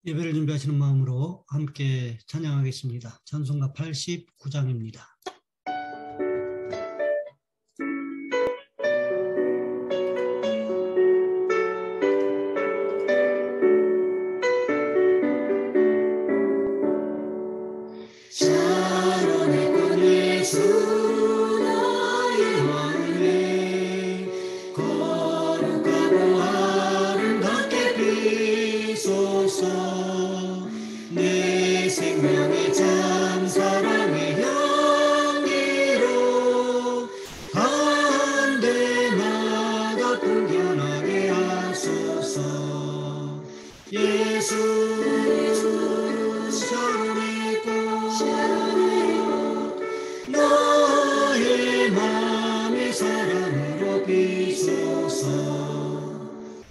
예배를 준비하시는 마음으로 함께 찬양하겠습니다. 찬송가 89장입니다. 샤론의 꽃 예수 나의 왕이네 거룩하고 아름답게 비소서 내 생명의 참 사랑의 향기로 한 데마다 풍겨나게 하소서 예수 샤론의 꽃 나의 맘의 사랑으로 비소서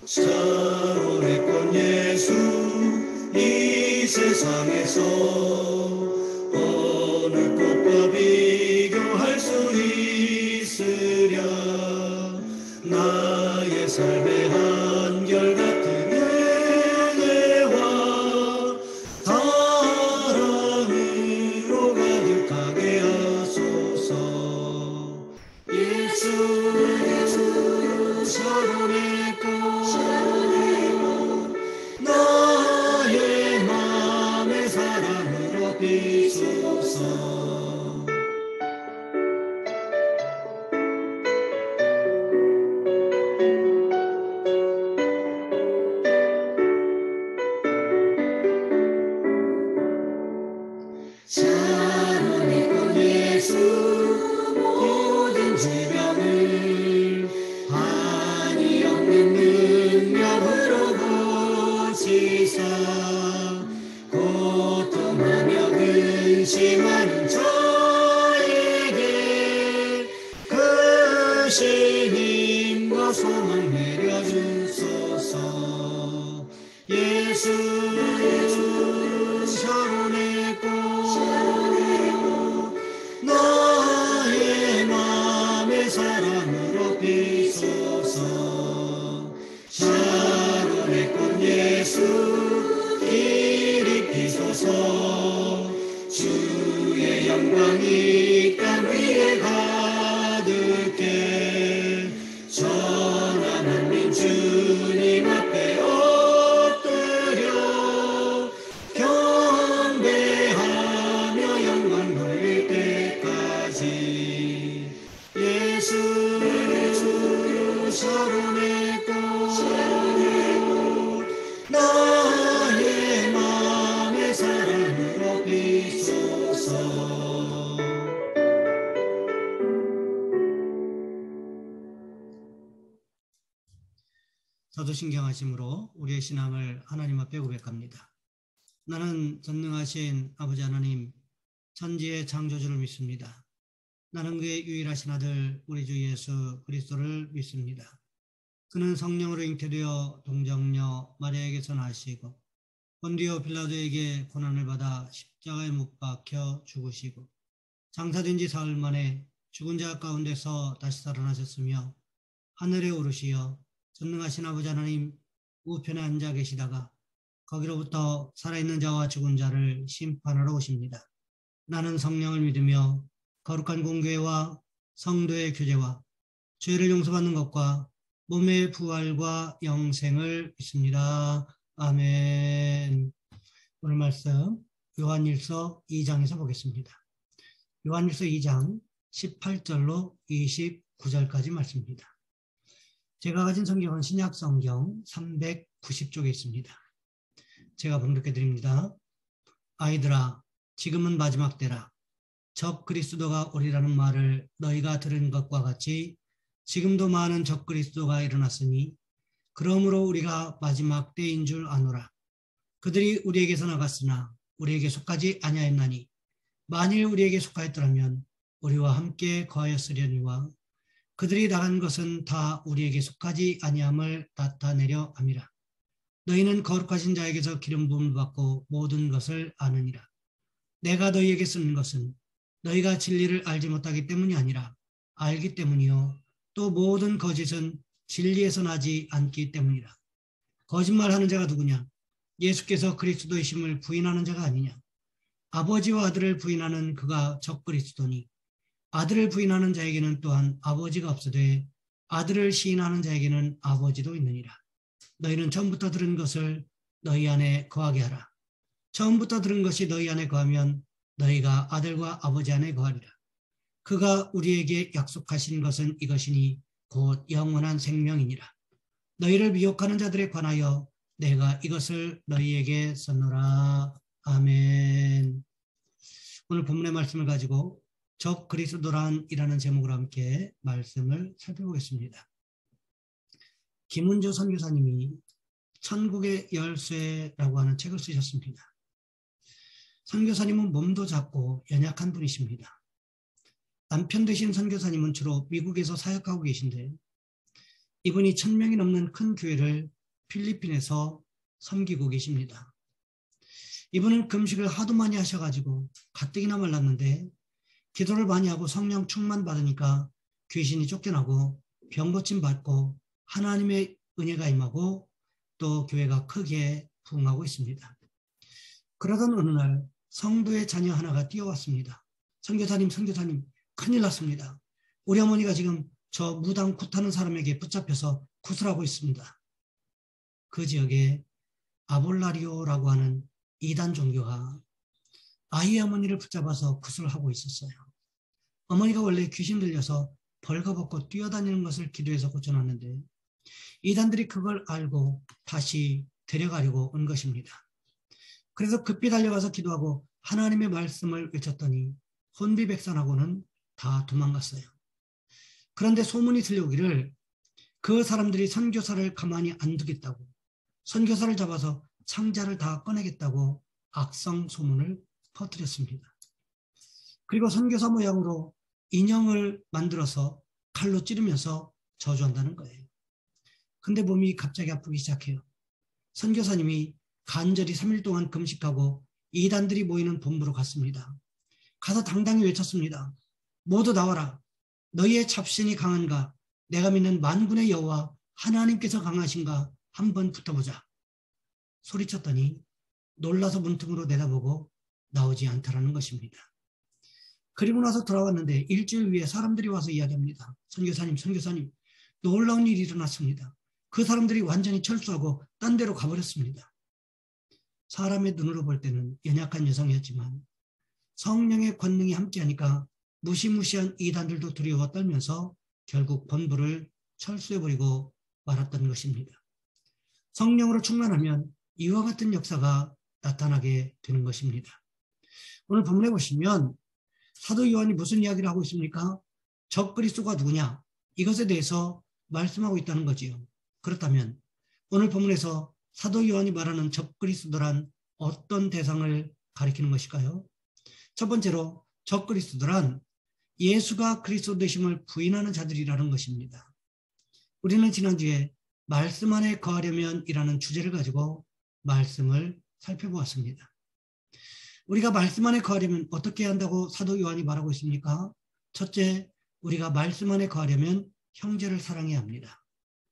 샤론의 꽃 예수 이 세상에서 어느 꽃과 비교할 수 있으랴 나의 삶의 한결같은 은혜와 사랑으로 가득하게 하소서 예수 샤론의 꽃 나의 맘의 사랑으로 비소서 샤론의 꽃 예수 모든 질병을 한이 없는 능력으로 고치사 고통하며 근심하는 저에게 크신 힘과 소망 내려주소서 예수 샤론의 꽃 나의 맘의 사랑으로 비소서 샤론의 꽃 예수 일으키소서 주의 영광이 이 땅 위에 가득해 전하나님 주님 앞에 엎드려 경배하며 영광 돌릴 때까지 예수 샤론의 꽃 나의 맘의 사랑으로 비소서 사도신경하심으로 우리의 신앙을 하나님 앞에 고백합니다. 나는 전능하신 아버지 하나님 천지의 창조주를 믿습니다. 나는 그의 유일하신 아들 우리 주 예수 그리스도를 믿습니다. 그는 성령으로 잉태되어 동정녀 마리아에게서 나시고 본디오 빌라도에게 고난을 받아 십자가에 못 박혀 죽으시고 장사된 지 사흘 만에 죽은 자 가운데서 다시 살아나셨으며 하늘에 오르시어 전능하신 아버지 하나님 우편에 앉아 계시다가 거기로부터 살아있는 자와 죽은 자를 심판하러 오십니다. 나는 성령을 믿으며 거룩한 공교회와 성도의 교제와 죄를 용서받는 것과 몸의 부활과 영생을 믿습니다. 아멘. 오늘 말씀 요한일서 2장에서 보겠습니다. 요한일서 2장 18절로 29절까지 말씀입니다. 제가 가진 성경은 신약성경 390쪽에 있습니다. 제가 봉독해 드립니다. 아이들아, 지금은 마지막 때라. 적 그리스도가 오리라는 말을 너희가 들은 것과 같이 지금도 많은 적 그리스도가 일어났으니 그러므로 우리가 마지막 때인 줄 아노라. 그들이 우리에게서 나갔으나 우리에게 속하지 아니하였나니 만일 우리에게 속하였더라면 우리와 함께 거하였으려니와 그들이 나간 것은 다 우리에게 속하지 아니함을 나타내려 함이라. 너희는 거룩하신 자에게서 기름 부음을 받고 모든 것을 아느니라. 내가 너희에게 쓰는 것은 너희가 진리를 알지 못하기 때문이 아니라 알기 때문이요 또 모든 거짓은 진리에서 나지 않기 때문이라. 거짓말하는 자가 누구냐? 예수께서 그리스도이심을 부인하는 자가 아니냐. 아버지와 아들을 부인하는 그가 적그리스도니 아들을 부인하는 자에게는 또한 아버지가 없으되 아들을 시인하는 자에게는 아버지도 있느니라. 너희는 처음부터 들은 것을 너희 안에 거하게 하라. 처음부터 들은 것이 너희 안에 거하면 너희가 아들과 아버지 안에 거하리라. 그가 우리에게 약속하신 것은 이것이니 곧 영원한 생명이니라. 너희를 미혹하는 자들에 관하여 내가 이것을 너희에게 썼노라. 아멘. 오늘 본문의 말씀을 가지고 적 그리스도란이라는 제목으로 함께 말씀을 살펴보겠습니다. 김은조 선교사님이 천국의 열쇠라고 하는 책을 쓰셨습니다. 선교사님은 몸도 작고 연약한 분이십니다. 남편 되신 선교사님은 주로 미국에서 사역하고 계신데 이분이 1000명이 넘는 큰 교회를 필리핀에서 섬기고 계십니다. 이분은 금식을 하도 많이 하셔가지고 가뜩이나 말랐는데 기도를 많이 하고 성령 충만 받으니까 귀신이 쫓겨나고 병고침 받고 하나님의 은혜가 임하고 또 교회가 크게 부흥하고 있습니다. 그러던 어느 날 성도의 자녀 하나가 뛰어왔습니다. 선교사님 큰일 났습니다. 우리 어머니가 지금 저 무당 굿하는 사람에게 붙잡혀서 구슬하고 있습니다. 그 지역에 아볼라리오라고 하는 이단 종교가 아이의 어머니를 붙잡아서 구슬하고 있었어요. 어머니가 원래 귀신 들려서 벌거벗고 뛰어다니는 것을 기도해서 고쳐놨는데 이단들이 그걸 알고 다시 데려가려고 온 것입니다. 그래서 급히 달려가서 기도하고 하나님의 말씀을 외쳤더니 혼비백산하고는 다 도망갔어요. 그런데 소문이 들려오기를 그 사람들이 선교사를 가만히 안 두겠다고 선교사를 잡아서 상자를 다 꺼내겠다고 악성 소문을 퍼뜨렸습니다. 그리고 선교사 모양으로 인형을 만들어서 칼로 찌르면서 저주한다는 거예요. 근데 몸이 갑자기 아프기 시작해요. 선교사님이 간절히 3일 동안 금식하고 이단들이 모이는 본부로 갔습니다. 가서 당당히 외쳤습니다. 모두 나와라. 너희의 잡신이 강한가? 내가 믿는 만군의 여호와 하나님께서 강하신가? 한번 붙어보자. 소리쳤더니 놀라서 문틈으로 내다보고 나오지 않더라는 것입니다. 그리고 나서 돌아왔는데 일주일 후에 사람들이 와서 이야기합니다. 선교사님, 놀라운 일이 일어났습니다. 그 사람들이 완전히 철수하고 딴 데로 가버렸습니다. 사람의 눈으로 볼 때는 연약한 여성이었지만 성령의 권능이 함께하니까 무시무시한 이단들도 두려워 떨면서 결국 본부를 철수해버리고 말았던 것입니다. 성령으로 충만하면 이와 같은 역사가 나타나게 되는 것입니다. 오늘 본문에 보시면 사도 요한이 무슨 이야기를 하고 있습니까? 적그리스도가 누구냐? 이것에 대해서 말씀하고 있다는 거지요. 그렇다면 오늘 본문에서 사도 요한이 말하는 적그리스도란 어떤 대상을 가리키는 것일까요? 첫 번째로 적그리스도란 예수가 그리스도 되심을 부인하는 자들이라는 것입니다. 우리는 지난주에 말씀 안에 거하려면 이라는 주제를 가지고 말씀을 살펴보았습니다. 우리가 말씀 안에 거하려면 어떻게 해야 한다고 사도 요한이 말하고 있습니까? 첫째, 우리가 말씀 안에 거하려면 형제를 사랑해야 합니다.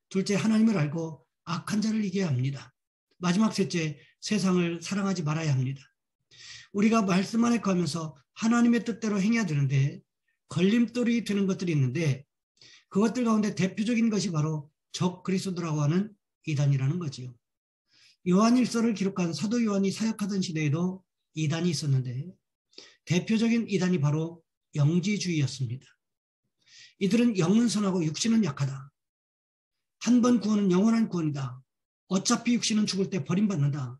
둘째, 하나님을 알고 악한 자를 이겨야 합니다. 마지막 셋째, 세상을 사랑하지 말아야 합니다. 우리가 말씀 안에 거하면서 하나님의 뜻대로 행해야 되는데 걸림돌이 되는 것들이 있는데 그것들 가운데 대표적인 것이 바로 적그리스도라고 하는 이단이라는 거지요. 요한일서를 기록한 사도 요한이 사역하던 시대에도 이단이 있었는데 대표적인 이단이 바로 영지주의였습니다. 이들은 영은 선하고 육신은 약하다. 한 번 구원은 영원한 구원이다. 어차피 육신은 죽을 때 버림받는다.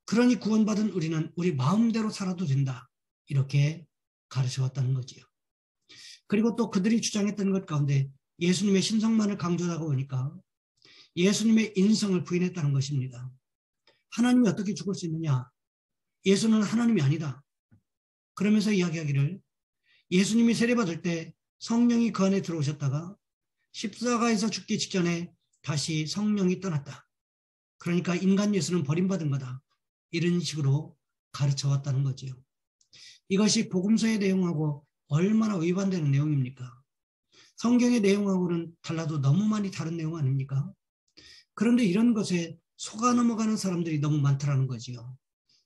그러니 구원받은 우리는 우리 마음대로 살아도 된다. 이렇게 가르쳐왔다는 거지요. 그리고 또 그들이 주장했던 것 가운데 예수님의 신성만을 강조하고 보니까 예수님의 인성을 부인했다는 것입니다. 하나님이 어떻게 죽을 수 있느냐? 예수는 하나님이 아니다. 그러면서 이야기하기를 예수님이 세례받을 때 성령이 그 안에 들어오셨다가 십자가에서 죽기 직전에 다시 성령이 떠났다. 그러니까 인간 예수는 버림받은 거다. 이런 식으로 가르쳐왔다는 거지요. 이것이 복음서의 내용하고 얼마나 위반되는 내용입니까? 성경의 내용하고는 달라도 너무 많이 다른 내용 아닙니까? 그런데 이런 것에 속아 넘어가는 사람들이 너무 많다라는 거지요.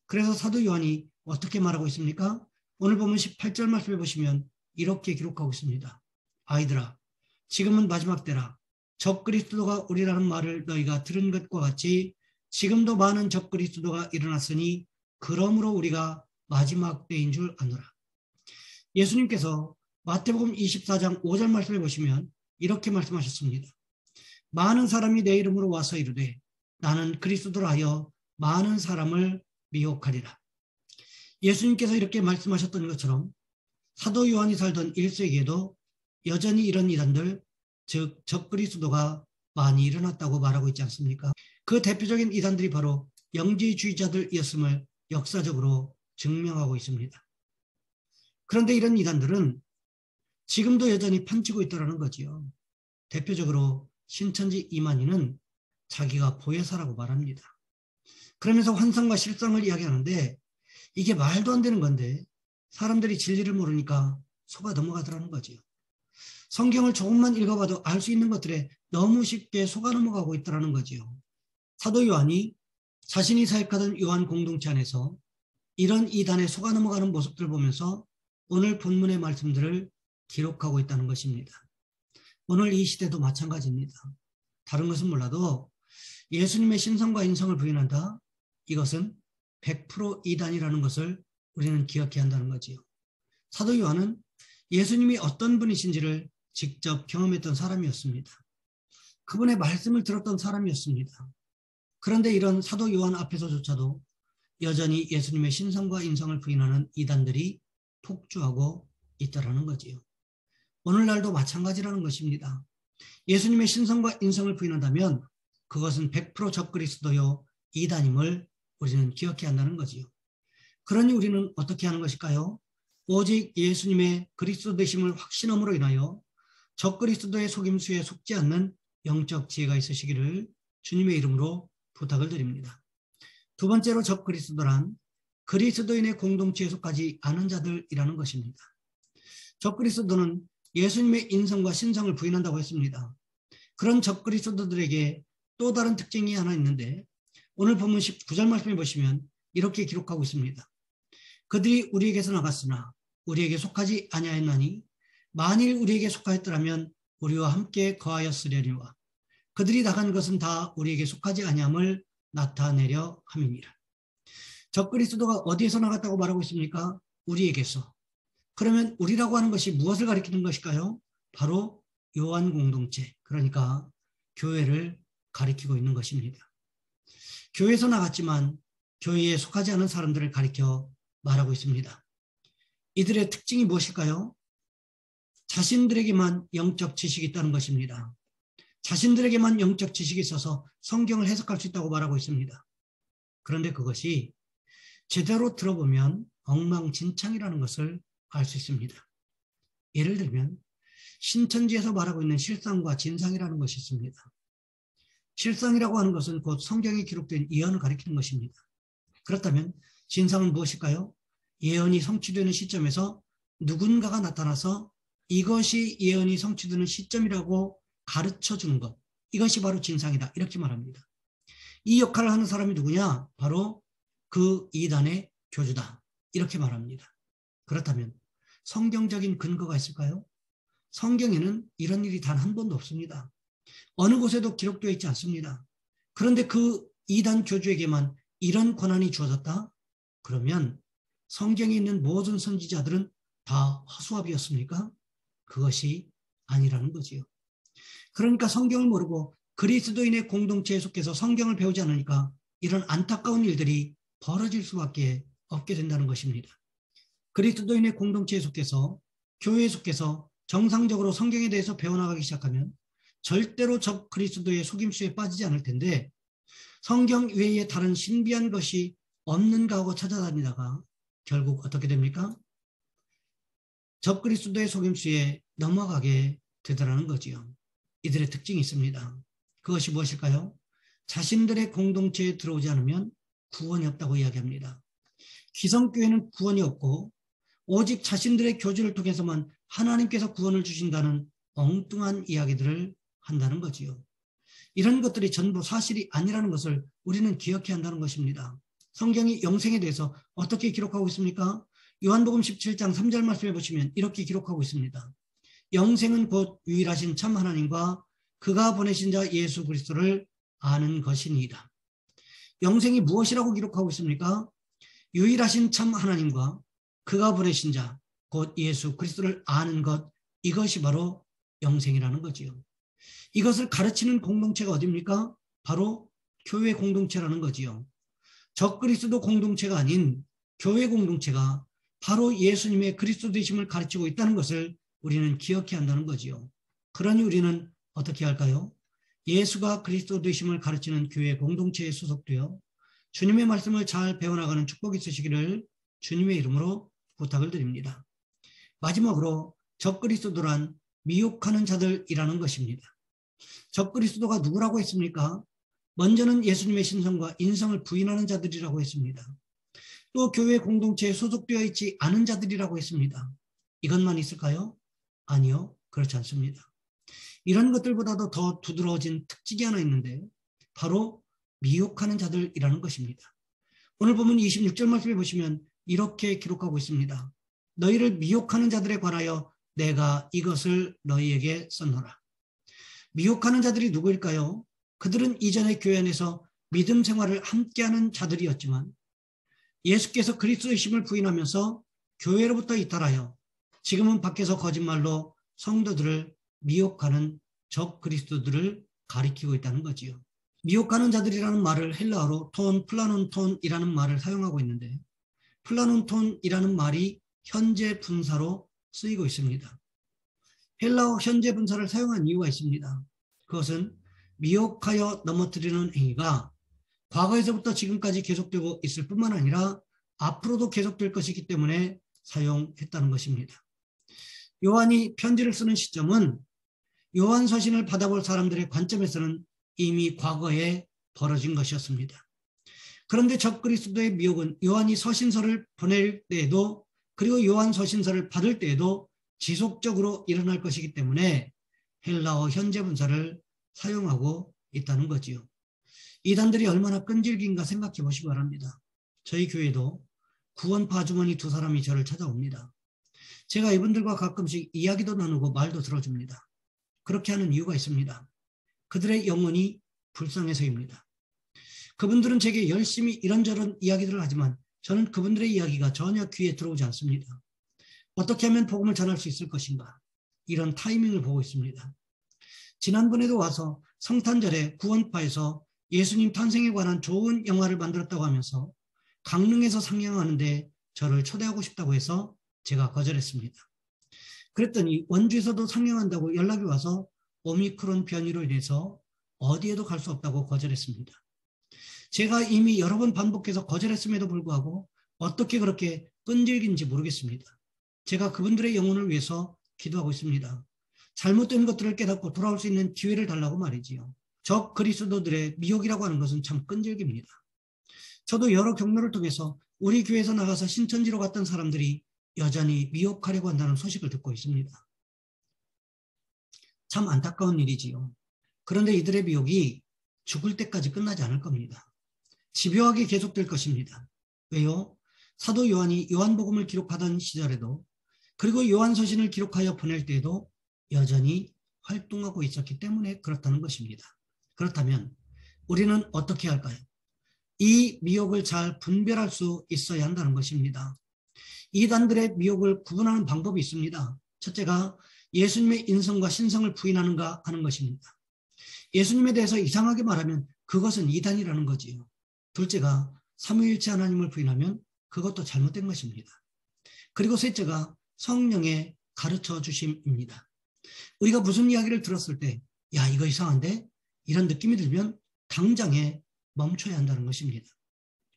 그래서 사도 요한이 어떻게 말하고 있습니까? 오늘 보면 18절 말씀해 보시면 이렇게 기록하고 있습니다. 아이들아, 지금은 마지막 때라. 적그리스도가 오리라는 말을 너희가 들은 것과 같이 지금도 많은 적그리스도가 일어났으니 그러므로 우리가 마지막 때인 줄 아노라. 예수님께서 마태복음 24장 5절 말씀해 보시면 이렇게 말씀하셨습니다. 많은 사람이 내 이름으로 와서 이르되 나는 그리스도라 하여 많은 사람을 미혹하리라. 예수님께서 이렇게 말씀하셨던 것처럼 사도 요한이 살던 1세기에도 여전히 이런 이단들, 즉 적그리스도가 많이 일어났다고 말하고 있지 않습니까? 그 대표적인 이단들이 바로 영지주의자들이었음을 역사적으로 증명하고 있습니다. 그런데 이런 이단들은 지금도 여전히 판치고 있다는 거지요. 대표적으로 신천지 이만희는 자기가 보혜사라고 말합니다. 그러면서 환상과 실상을 이야기하는데 이게 말도 안 되는 건데 사람들이 진리를 모르니까 속아 넘어가더라는 거지요. 성경을 조금만 읽어봐도 알 수 있는 것들에 너무 쉽게 속아 넘어가고 있다는 거지요. 사도 요한이 자신이 사역하던 요한 공동체 안에서 이런 이단에 속아 넘어가는 모습들을 보면서 오늘 본문의 말씀들을 기록하고 있다는 것입니다. 오늘 이 시대도 마찬가지입니다. 다른 것은 몰라도 예수님의 신성과 인성을 부인한다? 이것은 100% 이단이라는 것을 우리는 기억해야 한다는 거지요. 사도 요한은 예수님이 어떤 분이신지를 직접 경험했던 사람이었습니다. 그분의 말씀을 들었던 사람이었습니다. 그런데 이런 사도 요한 앞에서조차도 여전히 예수님의 신성과 인성을 부인하는 이단들이 폭주하고 있다는 거지요. 오늘날도 마찬가지라는 것입니다. 예수님의 신성과 인성을 부인한다면 그것은 100% 적그리스도요 이단임을 우리는 기억해야 한다는 거지요. 그러니 우리는 어떻게 하는 것일까요? 오직 예수님의 그리스도 되심을 확신함으로 인하여 적그리스도의 속임수에 속지 않는 영적 지혜가 있으시기를 주님의 이름으로 부탁을 드립니다. 두 번째로 적그리스도란 그리스도인의 공동체에 속하지 않은 자들이라는 것입니다. 적그리스도는 예수님의 인성과 신성을 부인한다고 했습니다. 그런 적그리스도들에게 또 다른 특징이 하나 있는데 오늘 본문 19절 말씀해 보시면 이렇게 기록하고 있습니다. 그들이 우리에게서 나갔으나 우리에게 속하지 아니하였나니 만일 우리에게 속하였더라면 우리와 함께 거하였으려니와 그들이 나간 것은 다 우리에게 속하지 아니함을 나타내려 함이니라. 적그리스도가 어디에서 나갔다고 말하고 있습니까? 우리에게서. 그러면 우리라고 하는 것이 무엇을 가리키는 것일까요? 바로 요한 공동체, 그러니까 교회를 가리키고 있는 것입니다. 교회에서 나갔지만 교회에 속하지 않은 사람들을 가리켜 말하고 있습니다. 이들의 특징이 무엇일까요? 자신들에게만 영적 지식이 있다는 것입니다. 자신들에게만 영적 지식이 있어서 성경을 해석할 수 있다고 말하고 있습니다. 그런데 그것이 제대로 들어보면 엉망진창이라는 것을 알 수 있습니다. 예를 들면 신천지에서 말하고 있는 실상과 진상이라는 것이 있습니다. 실상이라고 하는 것은 곧 성경에 기록된 예언을 가리키는 것입니다. 그렇다면 진상은 무엇일까요? 예언이 성취되는 시점에서 누군가가 나타나서 이것이 예언이 성취되는 시점이라고 가르쳐주는 것, 이것이 바로 진상이다, 이렇게 말합니다. 이 역할을 하는 사람이 누구냐? 바로 그 이단의 교주다, 이렇게 말합니다. 그렇다면 성경적인 근거가 있을까요? 성경에는 이런 일이 단 한 번도 없습니다. 어느 곳에도 기록되어 있지 않습니다. 그런데 그 이단 교주에게만 이런 권한이 주어졌다? 그러면 성경에 있는 모든 선지자들은 다 허수아비였습니까? 그것이 아니라는 거지요. 그러니까 성경을 모르고 그리스도인의 공동체에 속해서 성경을 배우지 않으니까 이런 안타까운 일들이 벌어질 수밖에 없게 된다는 것입니다. 그리스도인의 공동체에 속해서 교회에 속해서 정상적으로 성경에 대해서 배워나가기 시작하면 절대로 적 그리스도의 속임수에 빠지지 않을 텐데 성경 외에 다른 신비한 것이 없는가 하고 찾아다니다가 결국 어떻게 됩니까? 적 그리스도의 속임수에 넘어가게 되더라는 거지요. 이들의 특징이 있습니다. 그것이 무엇일까요? 자신들의 공동체에 들어오지 않으면 구원이 없다고 이야기합니다. 기성교회는 구원이 없고 오직 자신들의 교주를 통해서만 하나님께서 구원을 주신다는 엉뚱한 이야기들을 한다는 거지요. 이런 것들이 전부 사실이 아니라는 것을 우리는 기억해야 한다는 것입니다. 성경이 영생에 대해서 어떻게 기록하고 있습니까? 요한복음 17장 3절 말씀해 보시면 이렇게 기록하고 있습니다. 영생은 곧 유일하신 참 하나님과 그가 보내신 자 예수 그리스도를 아는 것이니이다. 영생이 무엇이라고 기록하고 있습니까? 유일하신 참 하나님과 그가 보내신 자, 곧 예수 그리스도를 아는 것, 이것이 바로 영생이라는 거지요. 이것을 가르치는 공동체가 어디입니까? 바로 교회 공동체라는 거지요. 적그리스도 공동체가 아닌 교회 공동체가 바로 예수님의 그리스도 되심을 가르치고 있다는 것을 우리는 기억해야 한다는 거지요. 그러니 우리는 어떻게 할까요? 예수가 그리스도 되심을 가르치는 교회 공동체에 소속되어 주님의 말씀을 잘 배워나가는 축복이 있으시기를 주님의 이름으로 부탁을 드립니다. 마지막으로 적그리스도란 미혹하는 자들이라는 것입니다. 적그리스도가 누구라고 했습니까? 먼저는 예수님의 신성과 인성을 부인하는 자들이라고 했습니다. 또 교회 공동체에 소속되어 있지 않은 자들이라고 했습니다. 이것만 있을까요? 아니요, 그렇지 않습니다. 이런 것들보다도 더 두드러진 특징이 하나 있는데 바로 미혹하는 자들이라는 것입니다. 오늘 보면 26절 말씀에 보시면 이렇게 기록하고 있습니다. 너희를 미혹하는 자들에 관하여 내가 이것을 너희에게 썼노라. 미혹하는 자들이 누구일까요? 그들은 이전의 교회 안에서 믿음 생활을 함께하는 자들이었지만 예수께서 그리스도의 심을 부인하면서 교회로부터 이탈하여 지금은 밖에서 거짓말로 성도들을 미혹하는 적 그리스도들을 가리키고 있다는 거지요. 미혹하는 자들이라는 말을 헬라어로 플라논톤이라는 말을 사용하고 있는데 플라논톤이라는 말이 현재 분사로 쓰이고 있습니다. 헬라어 현재 분사를 사용한 이유가 있습니다. 그것은 미혹하여 넘어뜨리는 행위가 과거에서부터 지금까지 계속되고 있을 뿐만 아니라 앞으로도 계속될 것이기 때문에 사용했다는 것입니다. 요한이 편지를 쓰는 시점은 요한 서신을 받아볼 사람들의 관점에서는 이미 과거에 벌어진 것이었습니다. 그런데 적그리스도의 미혹은 요한이 서신서를 보낼 때에도 그리고 요한 서신서를 받을 때에도 지속적으로 일어날 것이기 때문에 헬라어 현재 분사를 사용하고 있다는 거지요. 이단들이 얼마나 끈질긴가 생각해 보시기 바랍니다. 저희 교회도 구원파 아주머니 2사람이 저를 찾아옵니다. 제가 이분들과 가끔씩 이야기도 나누고 말도 들어줍니다. 그렇게 하는 이유가 있습니다. 그들의 영혼이 불쌍해서입니다. 그분들은 제게 열심히 이런저런 이야기들을 하지만 저는 그분들의 이야기가 전혀 귀에 들어오지 않습니다. 어떻게 하면 복음을 전할 수 있을 것인가? 이런 타이밍을 보고 있습니다. 지난번에도 와서 성탄절에 구원파에서 예수님 탄생에 관한 좋은 영화를 만들었다고 하면서 강릉에서 상영하는데 저를 초대하고 싶다고 해서 제가 거절했습니다. 그랬더니 원주에서도 상영한다고 연락이 와서 오미크론 변이로 인해서 어디에도 갈 수 없다고 거절했습니다. 제가 이미 여러 번 반복해서 거절했음에도 불구하고 어떻게 그렇게 끈질긴지 모르겠습니다. 제가 그분들의 영혼을 위해서 기도하고 있습니다. 잘못된 것들을 깨닫고 돌아올 수 있는 기회를 달라고 말이지요. 적 그리스도들의 미혹이라고 하는 것은 참 끈질깁니다. 저도 여러 경로를 통해서 우리 교회에서 나가서 신천지로 갔던 사람들이 여전히 미혹하려고 한다는 소식을 듣고 있습니다. 참 안타까운 일이지요. 그런데 이들의 미혹이 죽을 때까지 끝나지 않을 겁니다. 집요하게 계속될 것입니다. 왜요? 사도 요한이 요한복음을 기록하던 시절에도 그리고 요한서신을 기록하여 보낼 때에도 여전히 활동하고 있었기 때문에 그렇다는 것입니다. 그렇다면 우리는 어떻게 할까요? 이 미혹을 잘 분별할 수 있어야 한다는 것입니다. 이단들의 미혹을 구분하는 방법이 있습니다. 첫째가 예수님의 인성과 신성을 부인하는가 하는 것입니다. 예수님에 대해서 이상하게 말하면 그것은 이단이라는 거지요. 둘째가 삼위일체 하나님을 부인하면 그것도 잘못된 것입니다. 그리고 셋째가 성령의 가르쳐 주심입니다. 우리가 무슨 이야기를 들었을 때 야 이거 이상한데? 이런 느낌이 들면 당장에 멈춰야 한다는 것입니다.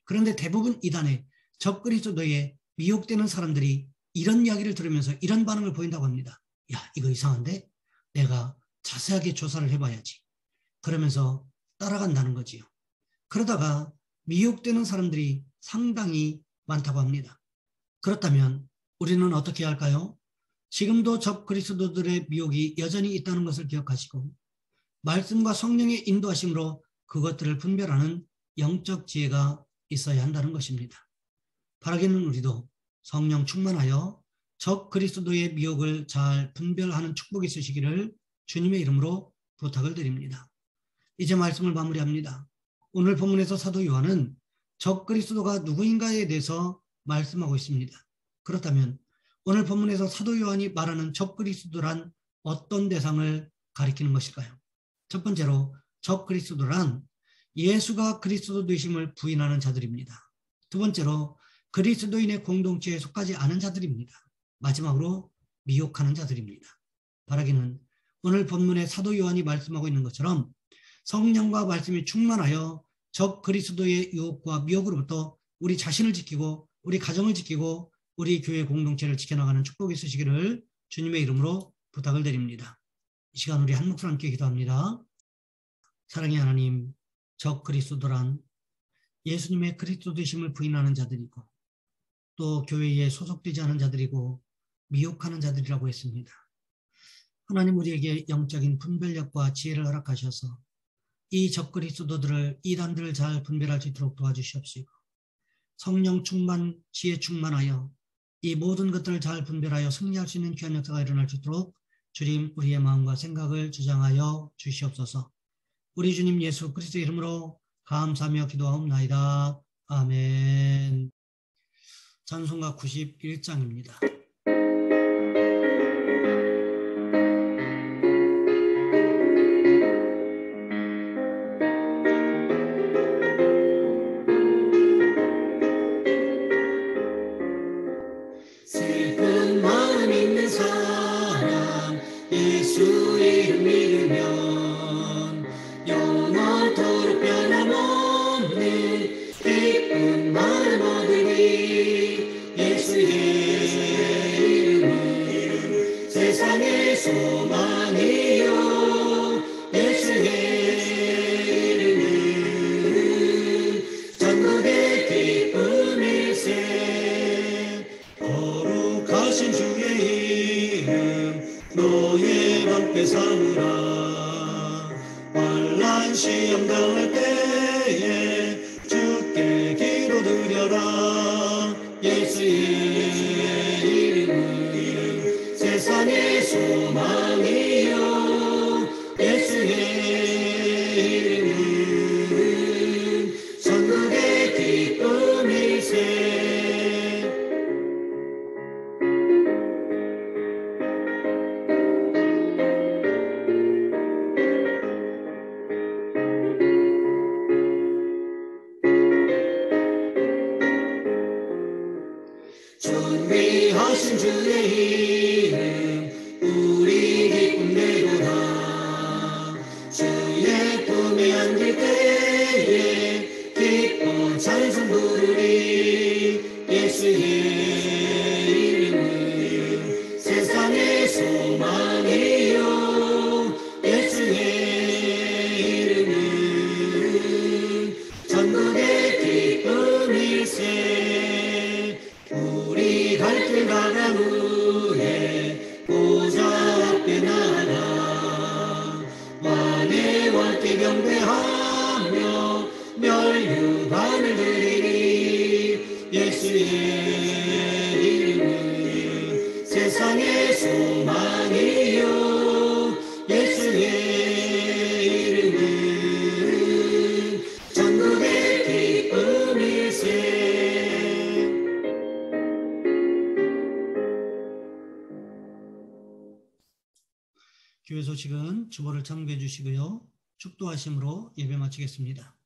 그런데 대부분 이단의 적그리스도에 미혹되는 사람들이 이런 이야기를 들으면서 이런 반응을 보인다고 합니다. 야 이거 이상한데? 내가 자세하게 조사를 해봐야지. 그러면서 따라간다는 거지요. 그러다가 미혹되는 사람들이 상당히 많다고 합니다. 그렇다면 우리는 어떻게 할까요? 지금도 적그리스도들의 미혹이 여전히 있다는 것을 기억하시고 말씀과 성령의 인도하심으로 그것들을 분별하는 영적 지혜가 있어야 한다는 것입니다. 바라기는 우리도 성령 충만하여 적 그리스도의 미혹을 잘 분별하는 축복이 있으시기를 주님의 이름으로 부탁을 드립니다. 이제 말씀을 마무리합니다. 오늘 본문에서 사도 요한은 적 그리스도가 누구인가에 대해서 말씀하고 있습니다. 그렇다면 오늘 본문에서 사도 요한이 말하는 적 그리스도란 어떤 대상을 가리키는 것일까요? 첫 번째로 적 그리스도란 예수가 그리스도 되심을 부인하는 자들입니다. 두 번째로 그리스도인의 공동체에 속하지 않은 자들입니다. 마지막으로 미혹하는 자들입니다. 바라기는 오늘 본문에 사도 요한이 말씀하고 있는 것처럼 성령과 말씀이 충만하여 적 그리스도의 유혹과 미혹으로부터 우리 자신을 지키고 우리 가정을 지키고 우리 교회 공동체를 지켜나가는 축복이 있으시기를 주님의 이름으로 부탁을 드립니다. 이 시간 우리 한 목소리 함께 기도합니다. 사랑의 하나님, 적 그리스도란 예수님의 그리스도 되심을 부인하는 자들이고 또 교회에 소속되지 않은 자들이고 미혹하는 자들이라고 했습니다. 하나님 우리에게 영적인 분별력과 지혜를 허락하셔서 이 적 그리스도들을 이단들을 잘 분별할 수 있도록 도와주시옵시고 성령 충만, 지혜 충만하여 이 모든 것들을 잘 분별하여 승리할 수 있는 귀한 역사가 일어날 수 있도록 주님 우리의 마음과 생각을 주장하여 주시옵소서. 우리 주님 예수 그리스도의 이름으로 감사하며 기도하옵나이다. 아멘. 찬송가 91장입니다. 슬픈 마음 있는 사람 예수 이름 믿으면 영원토록 변함없는 기쁜 마음 얻으리. 예수의 이름은 세상의 소망이요 예수의 이름은 전국의 기쁨일세. 거룩하신 주의 이름 너의 방패 삼으라. 환난 시험 당할 때에 주께 기도드려라. 예수의 이름은 세상의 소망이요 예수의 이름은 전국의 기쁨일세. 존귀하신 주의 이름 우리 기쁨 되도다. 주의 품에 안길 때에 기뻐 찬송 부르리. 예수의 이름은 세상의 소망이요 예수의 이름은 전국의 기쁨일세. 우리 갈 길 가간 후에 보좌 앞에 나가 왕의 왕께 경배하며 멸류관을 드리니. 예수의 이름은 세상의 소망이요 예수의 이름은 전국의 기쁨일세. 교회 소식은 주보를 참고해 주시고요. 축도하심으로 예배 마치겠습니다.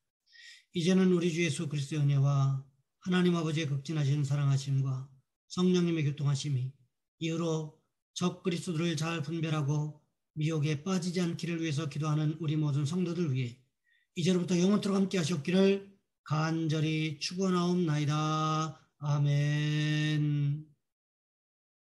이제는 우리 주 예수 그리스도의 은혜와 하나님 아버지의 극진하신 사랑하심과 성령님의 교통하심이 이후로 적 그리스도를 잘 분별하고 미혹에 빠지지 않기를 위해서 기도하는 우리 모든 성도들 위해 이제로부터 영원토록 함께 하시옵기를 간절히 축원하옵나이다. 아멘.